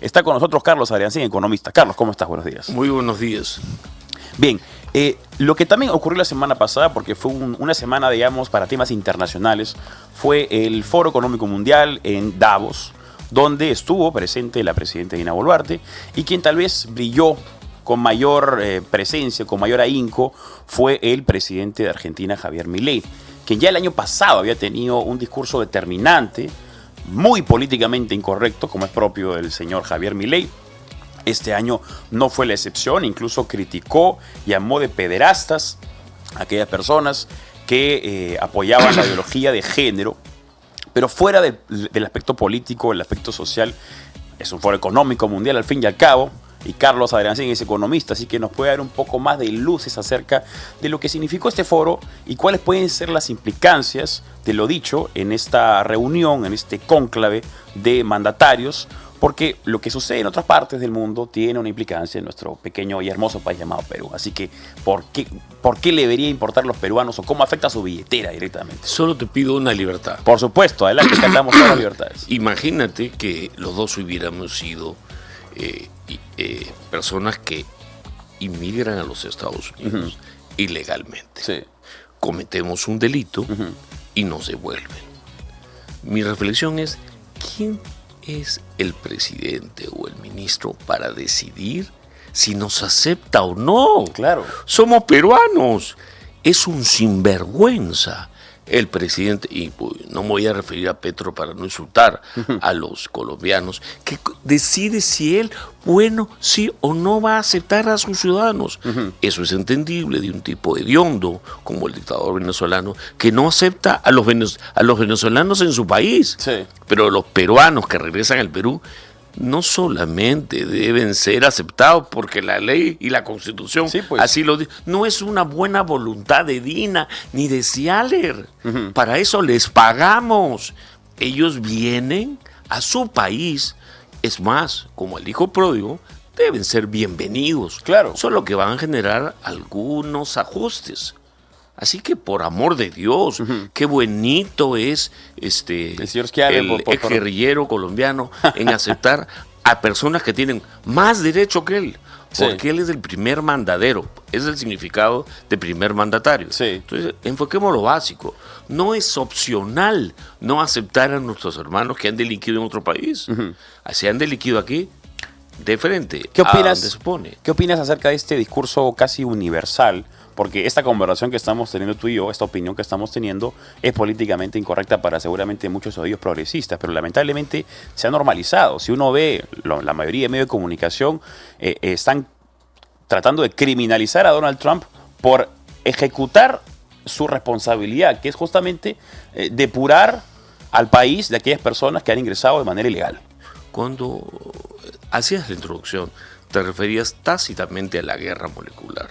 Está con nosotros Carlos Adriancín, economista. Carlos, ¿cómo estás? Buenos días. Muy buenos días. Bien, lo que también ocurrió la semana pasada, porque fue una semana, digamos, para temas internacionales, fue el Foro Económico Mundial en Davos, donde estuvo presente la presidenta Dina Boluarte, y quien tal vez brilló con mayor presencia, con mayor ahínco, fue el presidente de Argentina, Javier Milei, quien ya el año pasado había tenido un discurso determinante, muy políticamente incorrecto, como es propio del señor Javier Milei. Este año no fue la excepción, incluso criticó, llamó de pederastas a aquellas personas que apoyaban la ideología de género, pero fuera del aspecto político, el aspecto social. Es un foro económico mundial al fin y al cabo, y Carlos Adriancín es economista, así que nos puede dar un poco más de luces acerca de lo que significó este foro y cuáles pueden ser las implicancias de lo dicho en esta reunión, en este cónclave de mandatarios, porque lo que sucede en otras partes del mundo tiene una implicancia en nuestro pequeño y hermoso país llamado Perú. Así que, ¿por qué le debería importar a los peruanos o cómo afecta a su billetera directamente? Solo te pido una libertad. Por supuesto, adelante, cantamos todas las libertades. Imagínate que los dos hubiéramos sido personas que inmigran a los Estados Unidos ilegalmente. Sí. Cometemos un delito y nos devuelven. Mi reflexión es, ¿quién es el presidente o el ministro para decidir si nos acepta o no? Claro. Somos peruanos. Es un sinvergüenza el presidente, y no me voy a referir a Petro para no insultar a los colombianos, que decide si él, sí o no va a aceptar a sus ciudadanos. Eso es entendible de un tipo hediondo como el dictador venezolano, que no acepta a los venezolanos en su país. Sí. Pero los peruanos que regresan al Perú no solamente deben ser aceptados porque la ley y la Constitución así lo dicen. No es una buena voluntad de Dina ni de Cialer. Para eso les pagamos. Ellos vienen a su país. Es más, como el hijo pródigo, deben ser bienvenidos. Claro. Solo que van a generar algunos ajustes. Así que, por amor de Dios, qué bonito es el ex guerrillero colombiano en aceptar a personas que tienen más derecho que él, porque él es el primer mandadero, es el significado de primer mandatario. Sí. Entonces, enfoquemos lo básico. No es opcional no aceptar a nuestros hermanos que han delinquido en otro país. Si han delinquido aquí, de frente. ¿Qué opinas, a donde se pone. ¿Qué opinas acerca de este discurso casi universal? Porque esta conversación que estamos teniendo tú y yo, esta opinión que estamos teniendo, es políticamente incorrecta para seguramente muchos oídos progresistas, pero lamentablemente se ha normalizado. Si uno ve, la mayoría de medios de comunicación están tratando de criminalizar a Donald Trump por ejecutar su responsabilidad, que es justamente depurar al país de aquellas personas que han ingresado de manera ilegal. Cuando hacías la introducción, te referías tácitamente a la guerra molecular.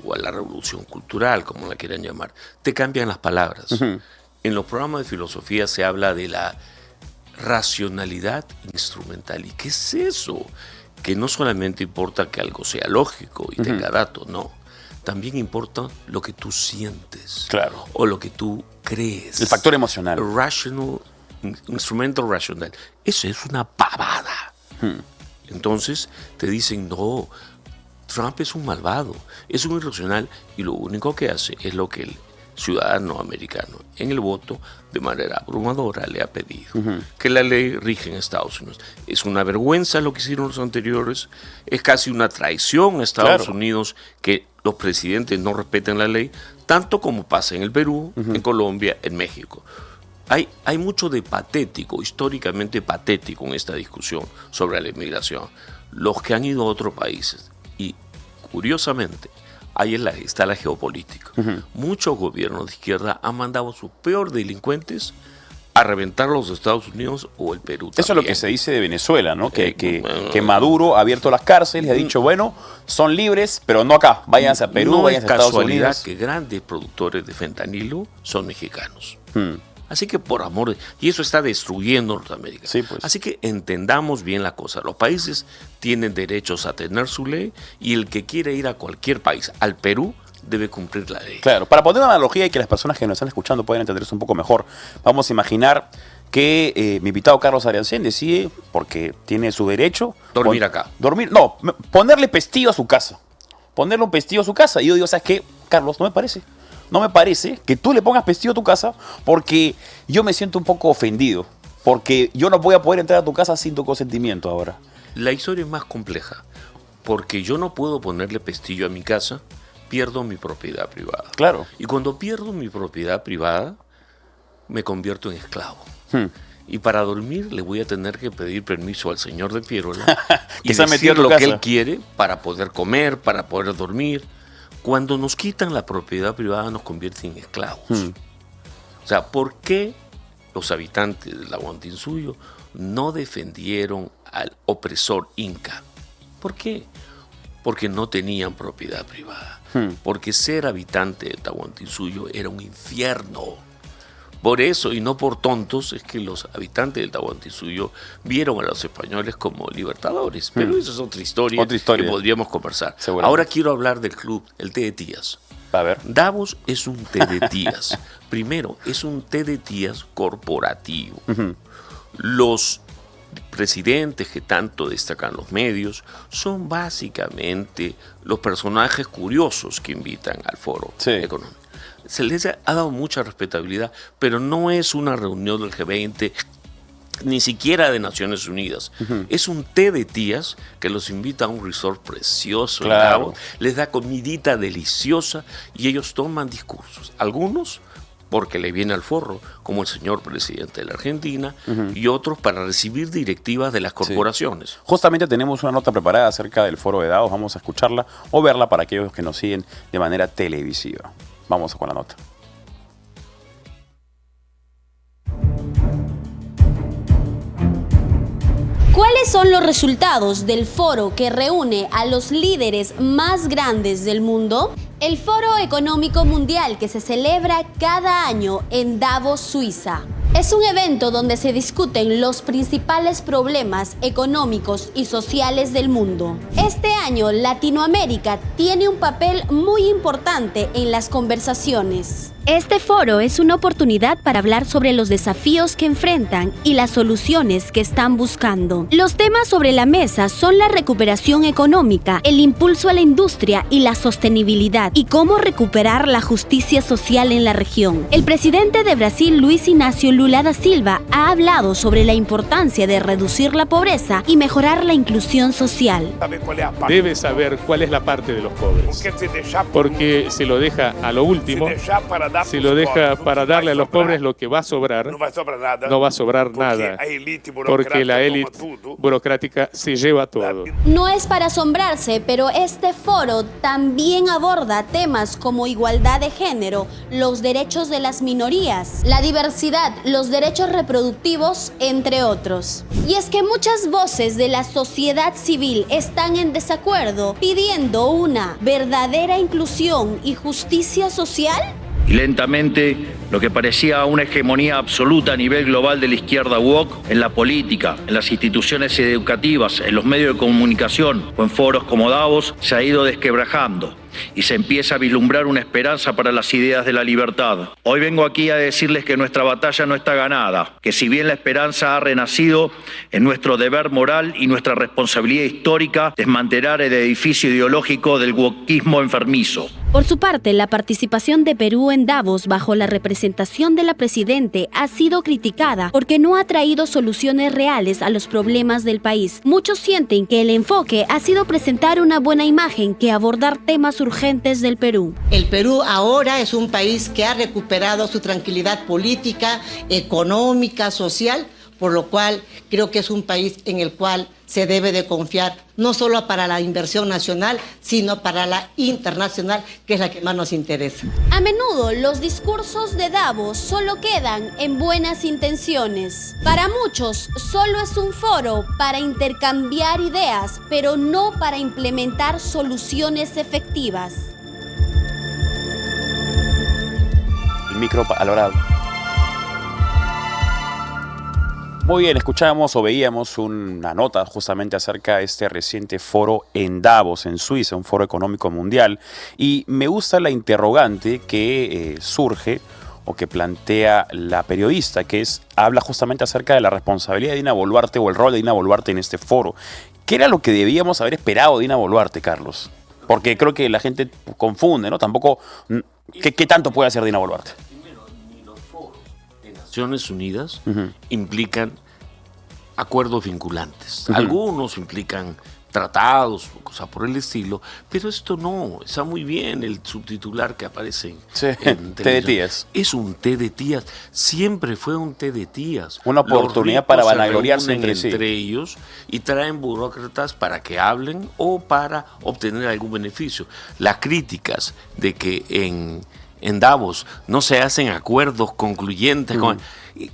O a la revolución cultural, como la quieran llamar. Te cambian las palabras. En los programas de filosofía se habla de la racionalidad instrumental. ¿Y qué es eso? Que no solamente importa que algo sea lógico y tenga datos, no. También importa lo que tú sientes. Claro. O lo que tú crees. El factor emocional. Instrumental racional. Eso es una pavada. Entonces te dicen, no, Trump es un malvado, es un irracional, y lo único que hace es lo que el ciudadano americano en el voto de manera abrumadora le ha pedido, que la ley rige en Estados Unidos. Es una vergüenza lo que hicieron los anteriores, es casi una traición a Estados Unidos que los presidentes no respeten la ley, tanto como pasa en el Perú, en Colombia, en México. Hay mucho de patético, históricamente patético en esta discusión sobre la inmigración. Los que han ido a otros países, y curiosamente, ahí está la geopolítica. Muchos gobiernos de izquierda han mandado a sus peores delincuentes a reventar los Estados Unidos o el Perú. Eso es lo que se dice de Venezuela, ¿no? Que Maduro ha abierto las cárceles y ha dicho, bueno, son libres, pero no acá. Váyanse a Perú, váyanse a Estados Unidos. No es casualidad que grandes productores de fentanilo son mexicanos. Así que por amor y eso está destruyendo Norteamérica. Sí, pues. Así que entendamos bien la cosa. Los países tienen derechos a tener su ley y el que quiere ir a cualquier país, al Perú, debe cumplir la ley. Claro, para poner una analogía y que las personas que nos están escuchando puedan entenderse un poco mejor, vamos a imaginar que mi invitado Carlos Ariancén decide, porque tiene su derecho... Dormir acá. Ponerle pestillo a su casa. Ponerle un pestillo a su casa. Y yo digo, ¿sabes qué, Carlos? No me parece. No me parece que tú le pongas pestillo a tu casa, porque yo me siento un poco ofendido. Porque yo no voy a poder entrar a tu casa sin tu consentimiento ahora. La historia es más compleja, porque yo no puedo ponerle pestillo a mi casa, pierdo mi propiedad privada. Claro. Y cuando pierdo mi propiedad privada, me convierto en esclavo. Y para dormir le voy a tener que pedir permiso al señor de Piérola y decir lo que él quiere para poder comer, para poder dormir. Cuando nos quitan la propiedad privada nos convierten en esclavos. O sea, ¿por qué los habitantes del Tahuantinsuyo no defendieron al opresor inca? ¿Por qué? Porque no tenían propiedad privada. Porque ser habitante del Tahuantinsuyo era un infierno. Por eso, y no por tontos, es que los habitantes del Tahuantinsuyo vieron a los españoles como libertadores. Pero esa es otra historia que podríamos conversar. Ahora quiero hablar del club, el té de tías. A ver. Davos es un té de tías. Primero, es un té de tías corporativo. Los presidentes que tanto destacan los medios son básicamente los personajes curiosos que invitan al foro económico. Se les ha dado mucha respetabilidad, pero no es una reunión del G20, ni siquiera de Naciones Unidas. Es un té de tías que los invita a un resort precioso en Davos, les da comidita deliciosa y ellos toman discursos. Algunos porque le viene al forro, como el señor presidente de la Argentina, y otros para recibir directivas de las corporaciones. Justamente tenemos una nota preparada acerca del foro de Davos, vamos a escucharla o verla para aquellos que nos siguen de manera televisiva. Vamos con la nota. ¿Cuáles son los resultados del foro que reúne a los líderes más grandes del mundo? El Foro Económico Mundial, que se celebra cada año en Davos, Suiza. Es un evento donde se discuten los principales problemas económicos y sociales del mundo. Este año, Latinoamérica tiene un papel muy importante en las conversaciones. Este foro es una oportunidad para hablar sobre los desafíos que enfrentan y las soluciones que están buscando. Los temas sobre la mesa son la recuperación económica, el impulso a la industria y la sostenibilidad, y cómo recuperar la justicia social en la región. El presidente de Brasil, Luis Inácio Lula da Silva, ha hablado sobre la importancia de reducir la pobreza y mejorar la inclusión social. Debe saber cuál es la parte de los pobres, porque se lo deja a lo último. Si lo deja para darle a los pobres lo que va a sobrar, no va a sobrar nada, porque la élite burocrática se lleva todo. No es para asombrarse, pero este foro también aborda temas como igualdad de género, los derechos de las minorías, la diversidad, los derechos reproductivos, entre otros. Y es que muchas voces de la sociedad civil están en desacuerdo, pidiendo una verdadera inclusión y justicia social. Y lentamente, lo que parecía una hegemonía absoluta a nivel global de la izquierda woke en la política, en las instituciones educativas, en los medios de comunicación o en foros como Davos, se ha ido desquebrajando y se empieza a vislumbrar una esperanza para las ideas de la libertad. Hoy vengo aquí a decirles que nuestra batalla no está ganada, que si bien la esperanza ha renacido, es nuestro deber moral y nuestra responsabilidad histórica desmantelar el edificio ideológico del wokeismo enfermizo. Por su parte, la participación de Perú en Davos bajo la representación de la presidente ha sido criticada porque no ha traído soluciones reales a los problemas del país. Muchos sienten que el enfoque ha sido presentar una buena imagen que abordar temas urgentes del Perú. El Perú ahora es un país que ha recuperado su tranquilidad política, económica, social, por lo cual creo que es un país en el cual se debe de confiar no solo para la inversión nacional, sino para la internacional, que es la que más nos interesa. A menudo los discursos de Davos solo quedan en buenas intenciones. Para muchos solo es un foro para intercambiar ideas, pero no para implementar soluciones efectivas. El micro a la hora. Muy bien, escuchamos o veíamos una nota justamente acerca de este reciente foro en Davos, en Suiza, un foro económico mundial. Y me gusta la interrogante que surge o que plantea la periodista, que habla justamente acerca de la responsabilidad de Dina Boluarte o el rol de Dina Boluarte en este foro. ¿Qué era lo que debíamos haber esperado de Dina Boluarte, Carlos? Porque creo que la gente confunde, ¿no? Tampoco, ¿qué tanto puede hacer Dina Boluarte? Primero, ni los foros de Naciones Unidas implican acuerdos vinculantes. Algunos implican tratados, cosas por el estilo, pero esto no, está muy bien el subtitular que aparece en té de tías. Es un té de tías, siempre fue un té de tías. Una oportunidad para vanagloriarse entre ellos y traen burócratas para que hablen o para obtener algún beneficio. Las críticas de que en Davos no se hacen acuerdos concluyentes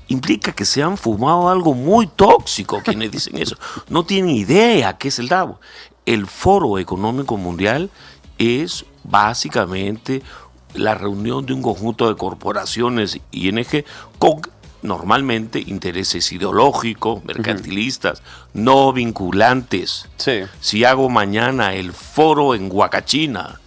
implica que se han fumado algo muy tóxico quienes dicen eso. No tienen idea qué es el Davos. El Foro Económico Mundial es básicamente la reunión de un conjunto de corporaciones ING con normalmente intereses ideológicos, mercantilistas, no vinculantes. Sí. Si hago mañana el foro en Huacachina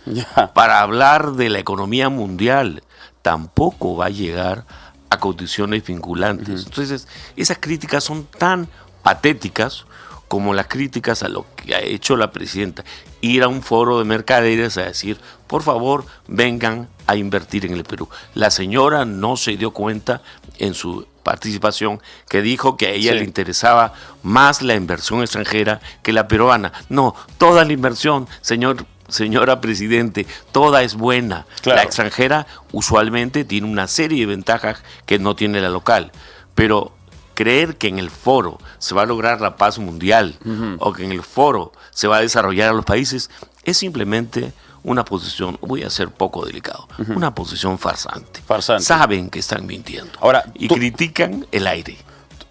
para hablar de la economía mundial, tampoco va a llegar a condiciones vinculantes. Entonces, esas críticas son tan patéticas como las críticas a lo que ha hecho la presidenta. Ir a un foro de mercaderes a decir, por favor, vengan a invertir en el Perú. La señora no se dio cuenta en su participación que dijo que a ella le interesaba más la inversión extranjera que la peruana. No, toda la inversión, señora Presidente, toda es buena. Claro. La extranjera usualmente tiene una serie de ventajas que no tiene la local, pero creer que en el foro se va a lograr la paz mundial o que en el foro se va a desarrollar a los países es simplemente una posición, voy a ser poco delicado, una posición farsante. Saben que están mintiendo. Ahora, y critican el aire.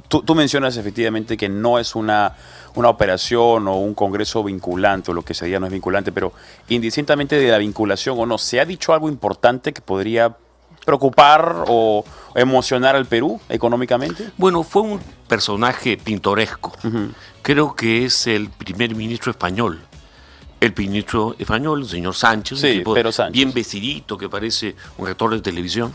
Tú mencionas efectivamente que no es una operación o un congreso vinculante, o lo que se diga no es vinculante, pero indistintamente de la vinculación o no, ¿se ha dicho algo importante que podría preocupar o emocionar al Perú económicamente? Bueno, fue un personaje pintoresco. Creo que es el primer ministro español. El ministro español, el señor Sánchez, sí, un tipo Pedro Sánchez, bien vestidito, que parece un actor de televisión.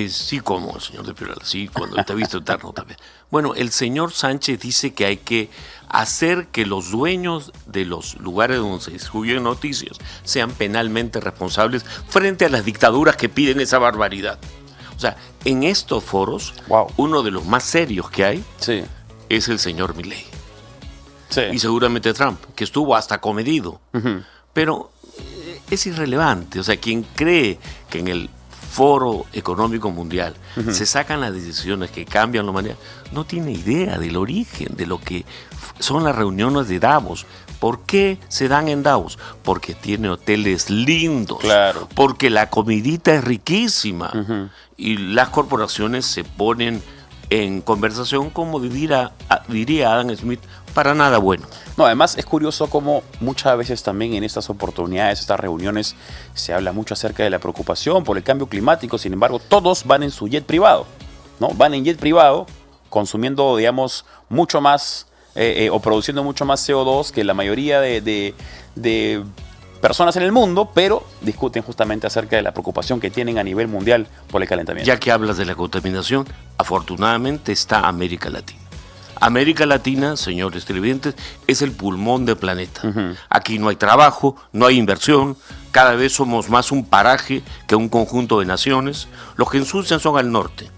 Sí, como el señor de Pilar, sí, cuando te ha visto eterno también. Bueno, el señor Sánchez dice que hay que hacer que los dueños de los lugares donde se distribuyen noticias sean penalmente responsables frente a las dictaduras que piden esa barbaridad. O sea, en estos foros, uno de los más serios que hay es el señor Milei. Y seguramente Trump, que estuvo hasta comedido. Pero es irrelevante. O sea, quien cree que en el Foro Económico Mundial se sacan las decisiones que cambian la humanidad, no tiene idea del origen de lo que son las reuniones de Davos. ¿Por qué se dan en Davos? Porque tiene hoteles lindos, porque la comidita es riquísima y las corporaciones se ponen en conversación, como diría Adam Smith, para nada bueno. No, además es curioso cómo muchas veces también en estas oportunidades, estas reuniones, se habla mucho acerca de la preocupación por el cambio climático. Sin embargo, todos van en su jet privado, ¿no? Van en jet privado, consumiendo, digamos, mucho más o produciendo mucho más CO2 que la mayoría de personas en el mundo, pero discuten justamente acerca de la preocupación que tienen a nivel mundial por el calentamiento. Ya que hablas de la contaminación, afortunadamente está América Latina. América Latina, señores televidentes, es el pulmón del planeta. Aquí no hay trabajo, no hay inversión, cada vez somos más un paraje que un conjunto de naciones. Los que ensucian son al norte.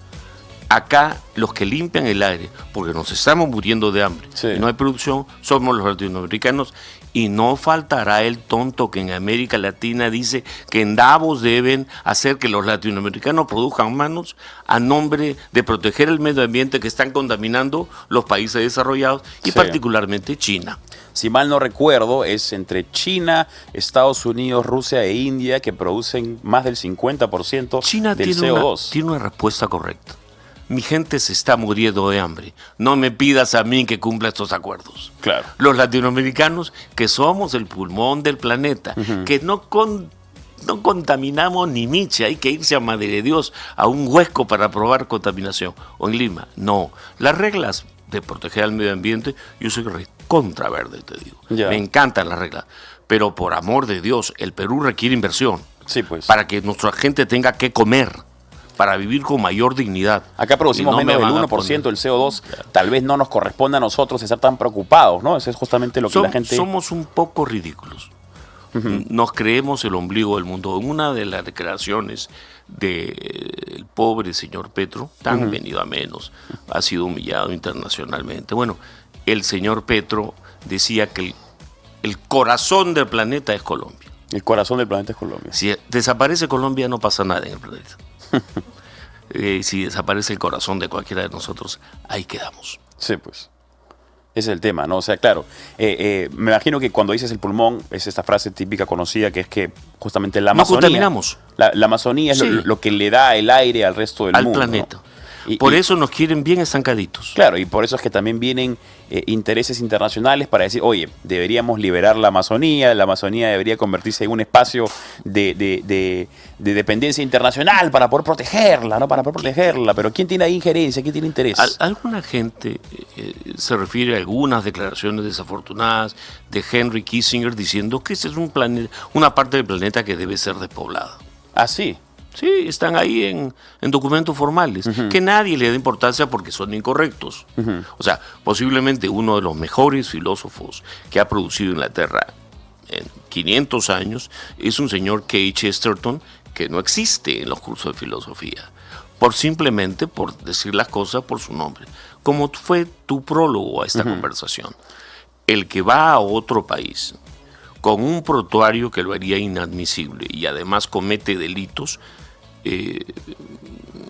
Acá los que limpian el aire, porque nos estamos muriendo de hambre y no hay producción, somos los latinoamericanos. Y no faltará el tonto que en América Latina dice que en Davos deben hacer que los latinoamericanos produzcan manos a nombre de proteger el medio ambiente que están contaminando los países desarrollados y particularmente China. Si mal no recuerdo, es entre China, Estados Unidos, Rusia e India que producen más del 50% China del CO2. Tiene una respuesta correcta. Mi gente se está muriendo de hambre. No me pidas a mí que cumpla estos acuerdos. Claro. Los latinoamericanos, que somos el pulmón del planeta, que no contaminamos ni miche, hay que irse a Madre de Dios, a un huesco para probar contaminación. O en Lima. No. Las reglas de proteger al medio ambiente, yo soy contra verde, te digo. Me encantan las reglas. Pero por amor de Dios, el Perú requiere inversión. Sí, pues. Para que nuestra gente tenga que comer. para vivir con mayor dignidad. Acá producimos Y no menos me del van a 1% del poner- CO2. Tal vez no nos corresponde a nosotros estar tan preocupados, ¿no? Eso es justamente lo que la gente... Somos un poco ridículos. Nos creemos el ombligo del mundo. En una de las declaraciones del pobre señor Petro, tan venido a menos, ha sido humillado internacionalmente. Bueno, el señor Petro decía que el corazón del planeta es Colombia. El corazón del planeta es Colombia. Si desaparece Colombia, no pasa nada en el planeta. Si desaparece el corazón de cualquiera de nosotros, ahí quedamos. Sí, pues. Ese es el tema, ¿no? O sea, claro, me imagino que cuando dices el pulmón, es esta frase típica conocida que es que justamente la Amazonía... No contaminamos. La Amazonía es Sí. lo que le da el aire al resto del Al mundo, planeta. ¿no? Por eso nos quieren bien estancaditos. Claro, y por eso es que también vienen intereses internacionales para decir, oye, deberíamos liberar la Amazonía debería convertirse en un espacio de dependencia internacional para poder protegerla, ¿no? Para poder protegerla, pero ¿quién tiene ahí injerencia? ¿Quién tiene interés? Alguna gente se refiere a algunas declaraciones desafortunadas de Henry Kissinger diciendo que este es un planeta, una parte del planeta que debe ser despoblada. Ah, sí. Sí, están ahí en documentos formales, que nadie le da importancia porque son incorrectos. O sea, posiblemente uno de los mejores filósofos que ha producido Inglaterra en 500 años es un señor K. Chesterton que no existe en los cursos de filosofía, simplemente por decir las cosas por su nombre. Como fue tu prólogo a esta conversación, el que va a otro país con un prontuario que lo haría inadmisible y además comete delitos,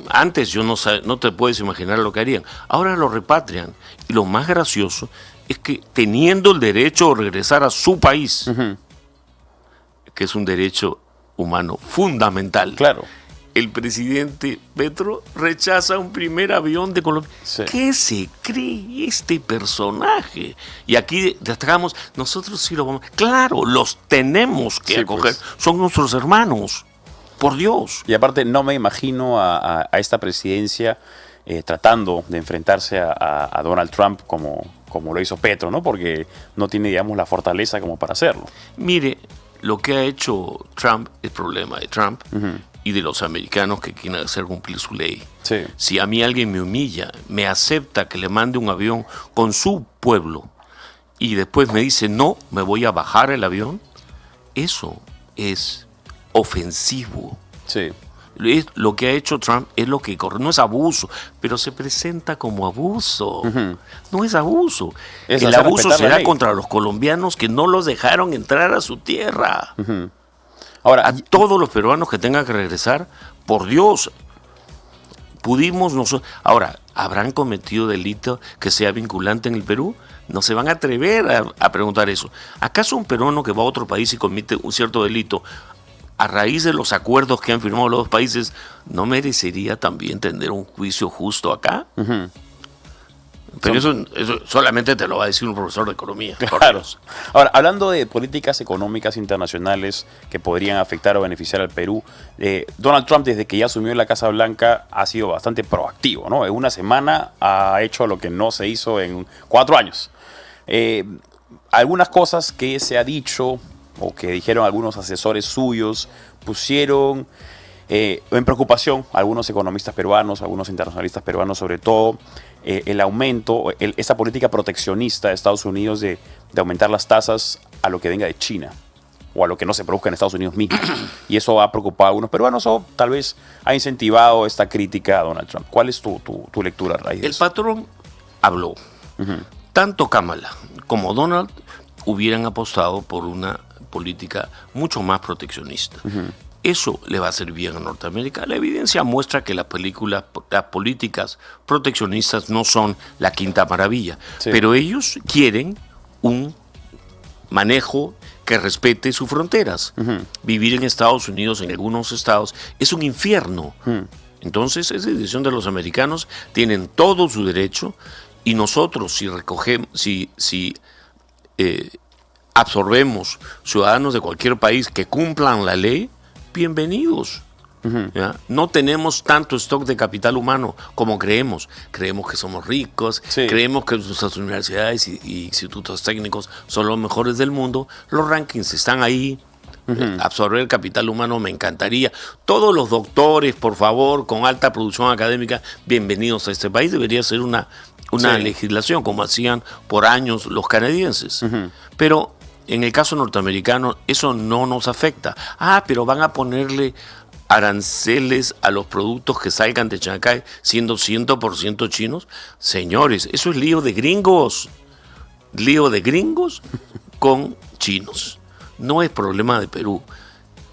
antes no te puedes imaginar lo que harían. Ahora lo repatrian. Y lo más gracioso es que teniendo el derecho de regresar a su país, que es un derecho humano fundamental, Claro. el presidente Petro rechaza un primer avión de Colombia. Sí. ¿Qué se cree este personaje? Y aquí destacamos, nosotros sí lo vamos... Claro, los tenemos que Sí, acoger. pues. Son nuestros hermanos. Por Dios. Y aparte no me imagino a esta presidencia tratando de enfrentarse a Donald Trump como lo hizo Petro, ¿no? Porque no tiene, digamos, la fortaleza como para hacerlo. Mire, lo que ha hecho Trump, el problema de Trump y de los americanos que quieren hacer cumplir su ley. Sí. Si a mí alguien me humilla, me acepta que le mande un avión con su pueblo y después me dice, no, me voy a bajar el avión, eso es ofensivo. Sí. Lo que ha hecho Trump es lo que corre, no es abuso, pero se presenta como abuso. No es abuso. Es El hacer abuso respetar la será ley. contra los colombianos que no los dejaron entrar a su tierra. Ahora, A todos los peruanos que tengan que regresar, por Dios, pudimos nosotros. Ahora, ¿habrán cometido delito que sea vinculante en el Perú? No se van a atrever a preguntar eso. ¿Acaso un peruano que va a otro país y comete un cierto delito, a raíz de los acuerdos que han firmado los dos países, no merecería también tener un juicio justo acá? Pero eso solamente te lo va a decir un profesor de economía. por claro. Dios. Ahora, hablando de políticas económicas internacionales que podrían afectar o beneficiar al Perú, Donald Trump, desde que ya asumió la Casa Blanca, ha sido bastante proactivo, ¿no? En una semana ha hecho lo que no se hizo en 4 años. Algunas cosas que se ha dicho o que dijeron algunos asesores suyos pusieron en preocupación a algunos economistas peruanos, algunos internacionalistas peruanos sobre todo, el aumento, esa política proteccionista de Estados Unidos de aumentar las tasas a lo que venga de China o a lo que no se produzca en Estados Unidos mismo. Y eso ha preocupado a algunos peruanos o tal vez ha incentivado esta crítica a Donald Trump. ¿Cuál es tu lectura a raíz de El eso? patrón habló. Tanto Kamala como Donald hubieran apostado por una política mucho más proteccionista. Eso le va a hacer bien a Norteamérica. La evidencia muestra que las políticas proteccionistas no son la quinta maravilla, Sí. pero ellos quieren un manejo que respete sus fronteras. Vivir en Estados Unidos, en algunos estados, es un infierno. Entonces, es decisión de los americanos, tienen todo su derecho, y nosotros, si recogemos, si absorbemos ciudadanos de cualquier país que cumplan la ley, bienvenidos. ¿Ya? No tenemos tanto stock de capital humano como creemos. Creemos que somos ricos, Sí. creemos que nuestras universidades y institutos técnicos son los mejores del mundo. Los rankings están ahí, Absorber el capital humano me encantaría. Todos los doctores, por favor, con alta producción académica, bienvenidos a este país. Debería ser una legislación, como hacían por años los canadienses. Pero en el caso norteamericano, eso no nos afecta. Pero van a ponerle aranceles a los productos que salgan de Chancay siendo 100% chinos. Señores, eso es lío de gringos. Lío de gringos con chinos. No es problema de Perú.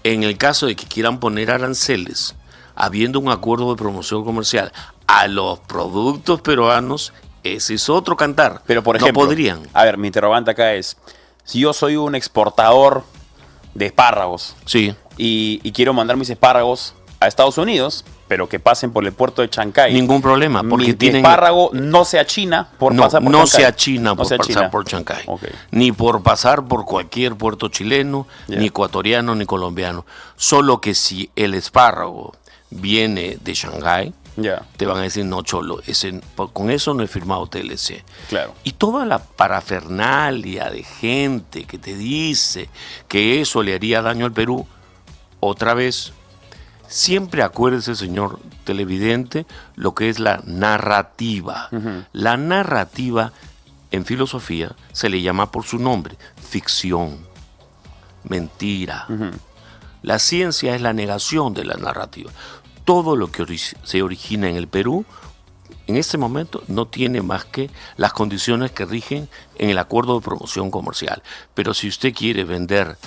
En el caso de que quieran poner aranceles, habiendo un acuerdo de promoción comercial a los productos peruanos, ese es otro cantar. Pero por ejemplo, no podrían. A ver, mi interrogante acá es, si yo soy un exportador de espárragos, sí, y quiero mandar mis espárragos a Estados Unidos, pero que pasen por el puerto de Chancay. Ningún problema, porque mi espárrago no se achina por pasar por Chancay. No se achina por pasar por Chancay. Okay. Ni por pasar por cualquier puerto chileno, ni ecuatoriano, ni colombiano. Solo que si el espárrago viene de Shanghái, te van a decir, no, cholo, con eso no he firmado TLC. Claro. Y toda la parafernalia de gente que te dice que eso le haría daño al Perú, otra vez, siempre acuérdese, señor televidente, lo que es la narrativa. La narrativa, en filosofía, se le llama por su nombre, ficción, mentira. La ciencia es la negación de la narrativa. Todo lo que se origina en el Perú, en este momento, no tiene más que las condiciones que rigen en el acuerdo de promoción comercial. Pero si usted quiere vender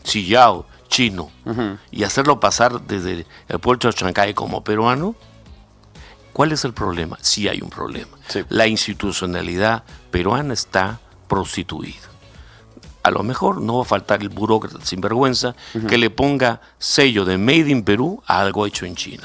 sillao chino y hacerlo pasar desde el puerto de Chancay como peruano, ¿cuál es el problema? Sí hay un problema. Sí. La institucionalidad peruana está prostituida. A lo mejor no va a faltar el burócrata sinvergüenza que le ponga sello de Made in Perú a algo hecho en China.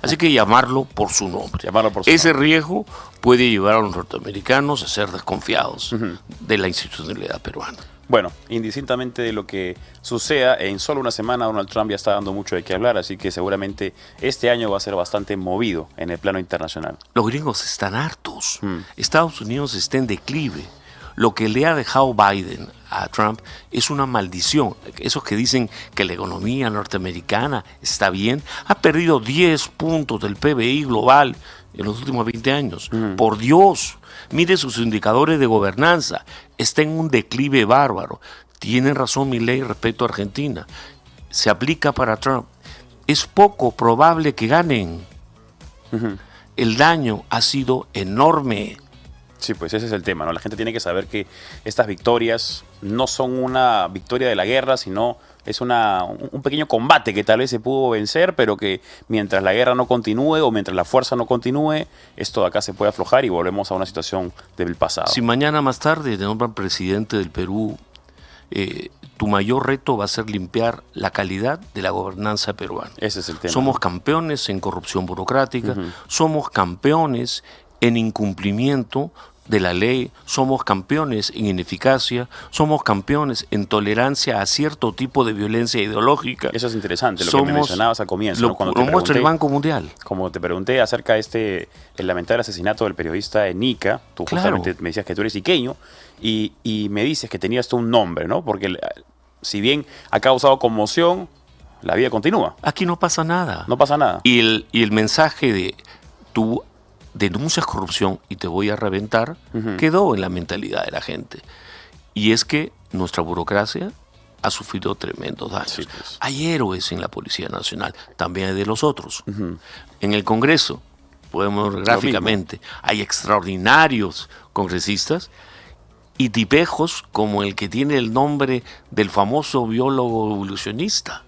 Así que llamarlo por su nombre. Ese riesgo puede llevar a los norteamericanos a ser desconfiados de la institucionalidad peruana. Bueno, indistintamente de lo que suceda, en solo una semana Donald Trump ya está dando mucho de qué hablar, así que seguramente este año va a ser bastante movido en el plano internacional. Los gringos están hartos. Estados Unidos está en declive. Lo que le ha dejado Biden a Trump es una maldición. Esos que dicen que la economía norteamericana está bien, ha perdido 10 puntos del PBI global en los últimos 20 años. Por Dios, mire sus indicadores de gobernanza. Está en un declive bárbaro. Tiene razón Milei respecto a Argentina. Se aplica para Trump. Es poco probable que ganen. El daño ha sido enorme. Sí, pues ese es el tema, ¿no? La gente tiene que saber que estas victorias no son una victoria de la guerra, sino es un pequeño combate que tal vez se pudo vencer, pero que mientras la guerra no continúe o mientras la fuerza no continúe, esto de acá se puede aflojar y volvemos a una situación del pasado. Si mañana más tarde te nombran presidente del Perú, tu mayor reto va a ser limpiar la calidad de la gobernanza peruana. Ese es el tema. Somos campeones en corrupción burocrática, somos campeones en incumplimiento de la ley, somos campeones en ineficacia, somos campeones en tolerancia a cierto tipo de violencia ideológica. Eso es interesante, lo que me mencionabas al comienzo. Lo muestra el Banco Mundial. Como te pregunté acerca de el lamentable asesinato del periodista en Ica, tú justamente me decías que tú eres iqueño, y me dices que tenías tú un nombre, ¿no? Porque si bien ha causado conmoción, la vida continúa. Aquí no pasa nada. No pasa nada. Y el mensaje de tú denuncias corrupción y te voy a reventar, quedó en la mentalidad de la gente. Y es que nuestra burocracia ha sufrido tremendos daños. Sí, pues. Hay héroes en la Policía Nacional, también hay de los otros. En el Congreso, podemos ver gráficamente, hay extraordinarios congresistas y tipejos como el que tiene el nombre del famoso biólogo evolucionista.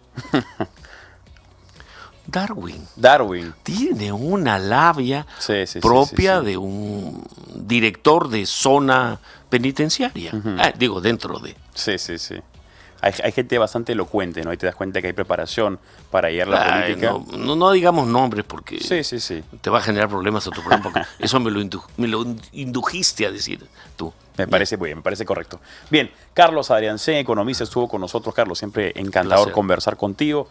Darwin tiene una labia propia de un director de zona penitenciaria. Dentro de. Sí. Hay gente bastante elocuente, ¿no? Y te das cuenta que hay preparación para llegar a la política. No digamos nombres porque sí. te va a generar problemas a tu programa. Porque eso me lo indujiste a decir tú. Me parece muy bien, me parece correcto. Bien, Carlos Adriancén, economista, estuvo con nosotros. Carlos, siempre encantador conversar contigo.